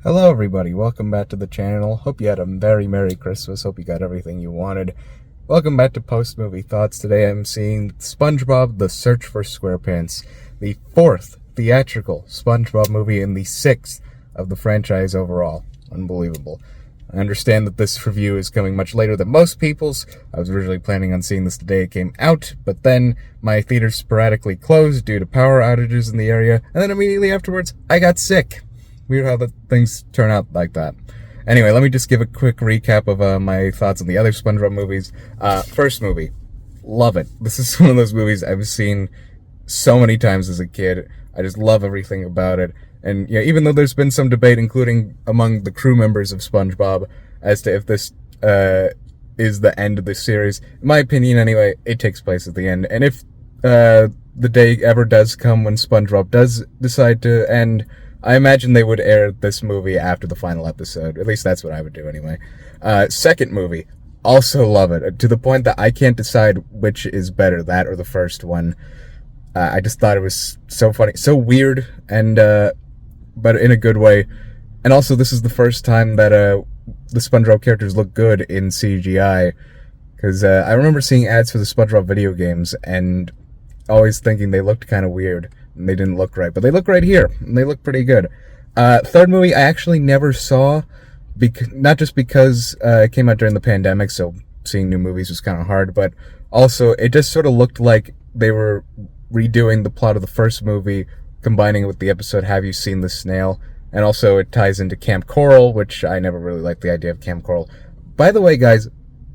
Hello everybody, welcome back to the channel. Hope you had a very Merry Christmas, hope you got everything you wanted. Welcome back to Post Movie Thoughts. Today I'm seeing SpongeBob: The Search for Squarepants, the fourth theatrical SpongeBob movie and the sixth of the franchise overall. Unbelievable. I understand that this review is coming much later than most people's. I was originally planning on seeing this the day it came out, but then my theater sporadically closed due to power outages in the area, and then immediately afterwards, I got sick. Weird how things turn out like that. Anyway, let me just give a quick recap of my thoughts on the other SpongeBob movies. First movie, love it. This is one of those movies I've seen so many times as a kid. I just love everything about it. And yeah, even though there's been some debate, including among the crew members of SpongeBob, as to if this is the end of the series, in my opinion anyway, it takes place at the end. And if the day ever does come when SpongeBob does decide to end, I imagine they would air this movie after the final episode. At least that's what I would do anyway. Second movie, also love it, to the point that I can't decide which is better, that or the first one. I just thought it was so funny, so weird, and but in a good way. And also, this is the first time that the SpongeBob characters look good in CGI, because I remember seeing ads for the SpongeBob video games and always thinking they looked kind of weird. And they didn't look right, but they look right here, and they look pretty good. Third movie I actually never saw, not just because it came out during the pandemic, so seeing new movies was kind of hard, but also it just sort of looked like they were redoing the plot of the first movie, combining it with the episode Have You Seen the Snail? And also it ties into Camp Coral, which I never really liked the idea of Camp Coral. By the way, guys,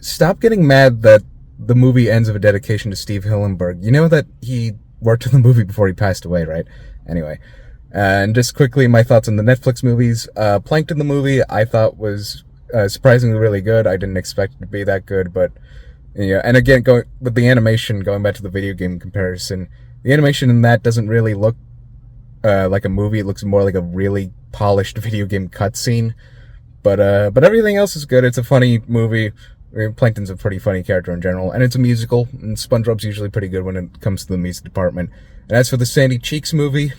stop getting mad that the movie ends with a dedication to Steve Hillenburg. You know that he worked in the movie before he passed away, right? Anyway, and just quickly, my thoughts on the Netflix movies. Plankton the movie, I thought was surprisingly really good. I didn't expect it to be that good, but yeah. And again, going with the animation, going back to the video game comparison, the animation in that doesn't really look like a movie. It looks more like a really polished video game cutscene. But everything else is good. It's a funny movie. Plankton's a pretty funny character in general, and it's a musical, and SpongeBob's usually pretty good when it comes to the music department. And as for the Sandy Cheeks movie,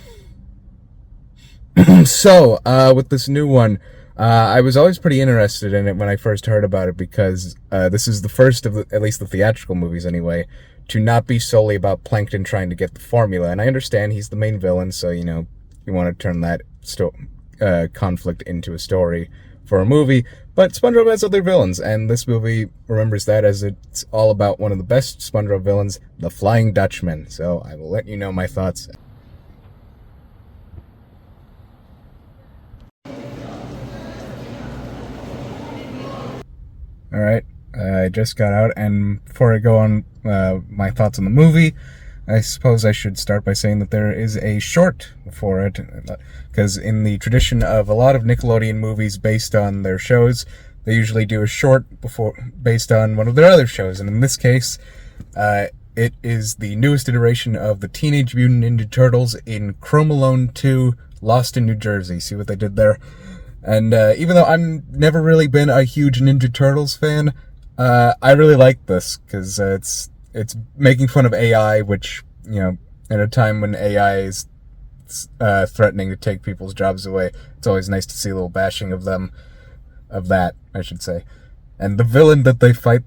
so, with this new one, I was always pretty interested in it when I first heard about it, because this is the first of at least the theatrical movies anyway, to not be solely about Plankton trying to get the formula. And I understand he's the main villain, so, you know, you want to turn that conflict into a story for a movie, but SpongeBob has other villains, and this movie remembers that, as it's all about one of the best SpongeBob villains, the Flying Dutchman. So I will let you know my thoughts. Alright, I just got out, and before I go on my thoughts on the movie, I suppose I should start by saying that there is a short for it, because in the tradition of a lot of Nickelodeon movies based on their shows, they usually do a short based on one of their other shows, and in this case, it is the newest iteration of the Teenage Mutant Ninja Turtles in Chrome Alone 2, Lost in New Jersey. See what they did there? And even though I've never really been a huge Ninja Turtles fan, I really like this, because it's making fun of AI, which, you know, at a time when AI is threatening to take people's jobs away, it's always nice to see a little bashing of that, I should say. And the villain that they fight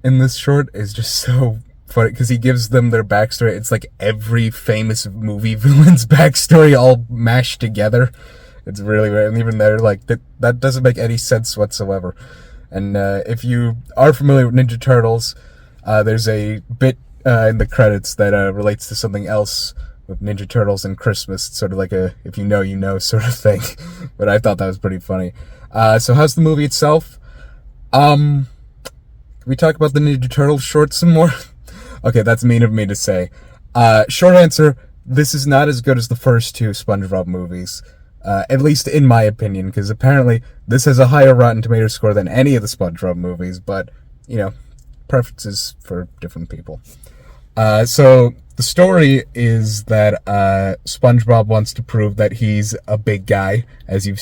in this short is just so funny, because he gives them their backstory. It's like every famous movie villain's backstory all mashed together. It's really weird, and even they're like, that doesn't make any sense whatsoever. And if you are familiar with Ninja Turtles, there's a bit in the credits that relates to something else with Ninja Turtles and Christmas. It's sort of like a if you know, you know sort of thing. But I thought that was pretty funny. So how's the movie itself? Can we talk about the Ninja Turtles short some more? Okay, that's mean of me to say. Short answer, this is not as good as the first two SpongeBob movies. At least in my opinion, because apparently this has a higher Rotten Tomatoes score than any of the SpongeBob movies, but, you know, preferences for different people. So the story is that SpongeBob wants to prove that he's a big guy, as you've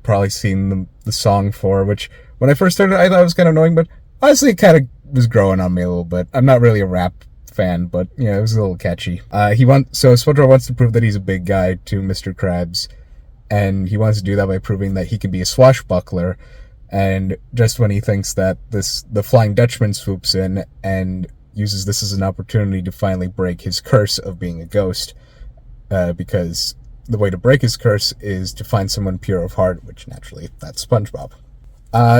probably seen the song for, which when I first started I thought it was kind of annoying, but honestly it kind of was growing on me a little bit. I'm not really a rap fan, but, you know, it was a little catchy. So SpongeBob wants to prove that he's a big guy to Mr. Krabs, and he wants to do that by proving that he can be a swashbuckler. And just when he thinks that the Flying Dutchman swoops in and uses this as an opportunity to finally break his curse of being a ghost, because the way to break his curse is to find someone pure of heart, which naturally, that's SpongeBob.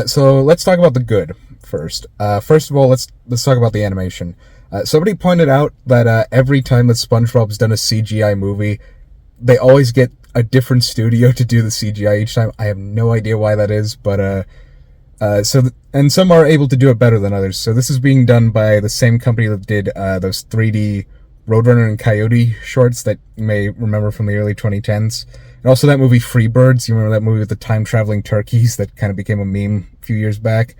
So let's talk about the good first. First of all, let's talk about the animation. Somebody pointed out that every time that SpongeBob's done a CGI movie, they always get a different studio to do the CGI each time. I have no idea why that is, but and some are able to do it better than others. So this is being done by the same company that did those 3D Roadrunner and Coyote shorts that you may remember from the early 2010s. And also that movie Freebirds. You remember that movie with the time-traveling turkeys that kind of became a meme a few years back?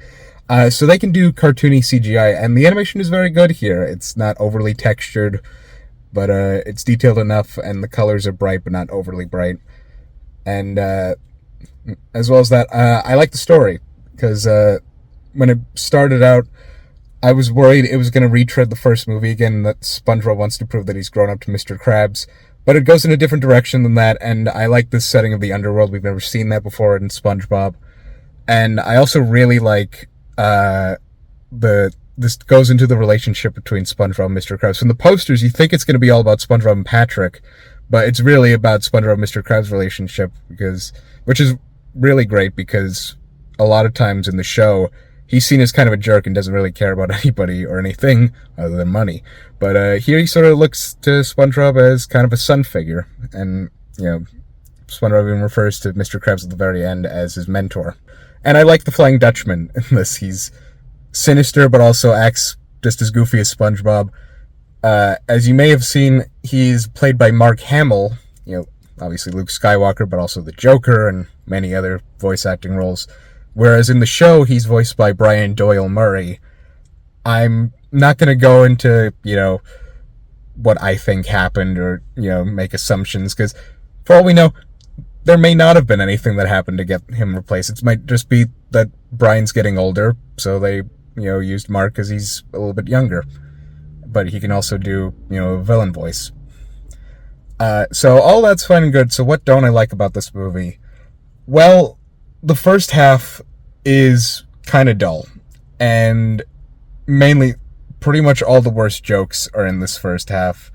So they can do cartoony CGI, and the animation is very good here. It's not overly textured, but it's detailed enough, and the colors are bright, but not overly bright. And as well as that, I like the story, because when it started out, I was worried it was going to retread the first movie again, that SpongeBob wants to prove that he's grown up to Mr. Krabs. But it goes in a different direction than that, and I like this setting of the underworld. We've never seen that before in SpongeBob. And I also really like this goes into the relationship between SpongeBob and Mr. Krabs. From the posters, you think it's going to be all about SpongeBob and Patrick, but it's really about SpongeBob and Mr. Krabs' relationship, which is really great, because a lot of times in the show, he's seen as kind of a jerk and doesn't really care about anybody or anything other than money. But here he sort of looks to SpongeBob as kind of a son figure, and SpongeBob even refers to Mr. Krabs at the very end as his mentor. And I like the Flying Dutchman in this. He's sinister, but also acts just as goofy as SpongeBob. As you may have seen, he's played by Mark Hamill, obviously Luke Skywalker, but also the Joker and many other voice acting roles. Whereas in the show, he's voiced by Brian Doyle Murray. I'm not going to go into, what I think happened or, make assumptions, because for all we know, there may not have been anything that happened to get him replaced. It might just be that Brian's getting older, so they, used Mark because he's a little bit younger. But he can also do, a villain voice. So all that's fine and good. So what don't I like about this movie? Well, the first half is kind of dull. And mainly, pretty much all the worst jokes are in this first half.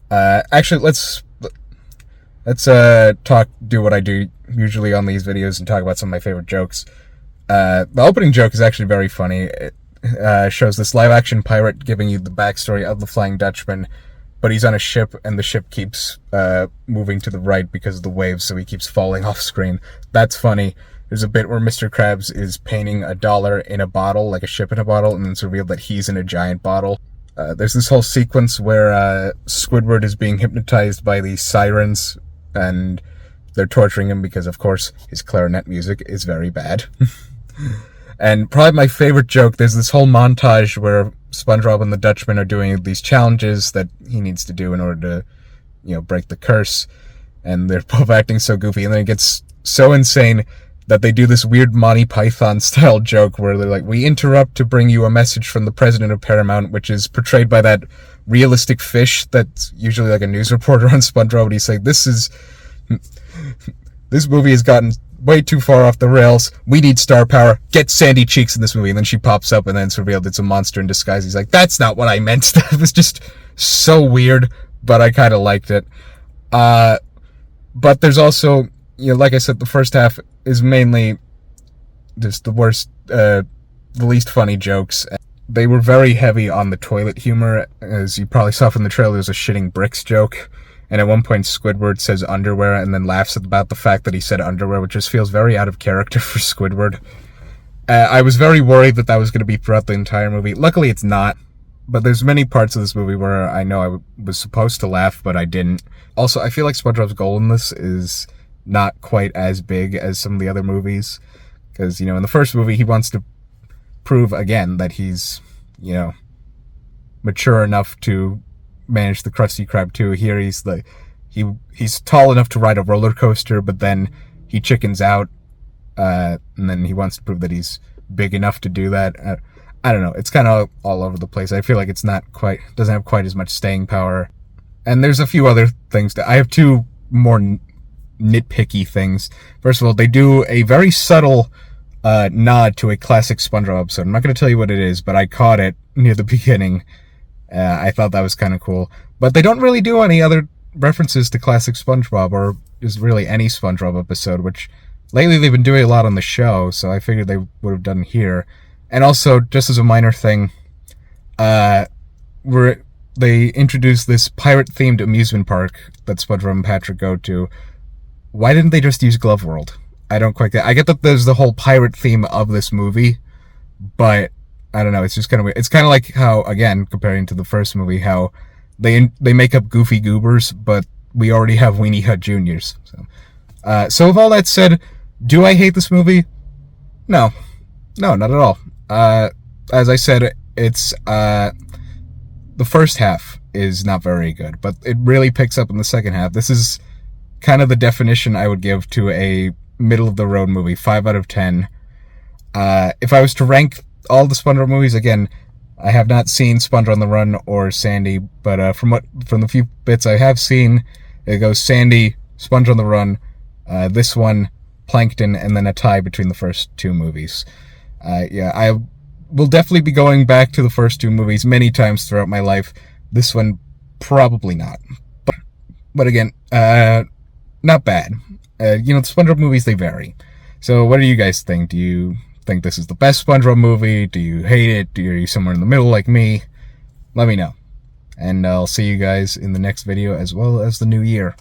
Actually, let's do what I do usually on these videos and talk about some of my favorite jokes. The opening joke is actually very funny. It shows this live-action pirate giving you the backstory of the Flying Dutchman, but he's on a ship, and the ship keeps moving to the right because of the waves, so he keeps falling off screen. That's funny. There's a bit where Mr. Krabs is painting a dollar in a bottle, like a ship in a bottle, and then it's revealed that he's in a giant bottle. There's this whole sequence where Squidward is being hypnotized by these sirens, and they're torturing him because, of course, his clarinet music is very bad. And probably my favorite joke, there's this whole montage where SpongeBob and the Dutchman are doing these challenges that he needs to do in order to, break the curse. And they're both acting so goofy, and then it gets so insane that they do this weird Monty Python-style joke where they're like, we interrupt to bring you a message from the president of Paramount, which is portrayed by that realistic fish that's usually like a news reporter on SpongeBob, and he's like, this movie has gotten way too far off the rails. We need star power. Get Sandy Cheeks in this movie. And then she pops up, and then it's revealed it's a monster in disguise. He's like, that's not what I meant. It was just so weird, but I kind of liked it. But there's also, like I said, the first half is mainly just the worst, the least funny jokes. They were very heavy on the toilet humor. As you probably saw from the trailer, there's a shitting bricks joke. And at one point, Squidward says underwear and then laughs about the fact that he said underwear, which just feels very out of character for Squidward. I was very worried that was going to be throughout the entire movie. Luckily, it's not. But there's many parts of this movie where I know I was supposed to laugh, but I didn't. Also, I feel like SpongeBob's goal in this is not quite as big as some of the other movies. Because, in the first movie, he wants to prove, again, that he's, mature enough to manage the Krusty Krab 2. Here he's he's tall enough to ride a roller coaster, but then he chickens out, and then he wants to prove that he's big enough to do that. I don't know. It's kind of all over the place. I feel like it's doesn't have quite as much staying power. And there's a few other things I have two more nitpicky things. First of all, they do a very subtle nod to a classic SpongeBob episode. I'm not going to tell you what it is, but I caught it near the beginning. I thought that was kind of cool. But they don't really do any other references to classic SpongeBob, or just really any SpongeBob episode, which lately they've been doing a lot on the show, so I figured they would have done here. And also, just as a minor thing, they introduced this pirate-themed amusement park that SpongeBob and Patrick go to. Why didn't they just use Glove World? I don't quite get. I get that there's the whole pirate theme of this movie, but I don't know. It's just kind of weird. It's kind of like how, again, comparing to the first movie, how they make up Goofy Goobers, but we already have Weenie Hut Juniors. So with all that said, do I hate this movie? No, not at all. As I said, it's the first half is not very good, but it really picks up in the second half. This is kind of the definition I would give to a middle-of-the-road movie, 5 out of 10. If I was to rank all the SpongeBob movies, again, I have not seen Sponge on the Run or Sandy, but from the few bits I have seen, it goes Sandy, Sponge on the Run, this one, Plankton, and then a tie between the first two movies. Yeah, I will definitely be going back to the first two movies many times throughout my life. This one, probably not. But again, not bad. The SpongeBob movies, they vary. So what do you guys think? Do you think this is the best SpongeBob movie? Do you hate it? Are you somewhere in the middle like me? Let me know. And I'll see you guys in the next video as well as the new year.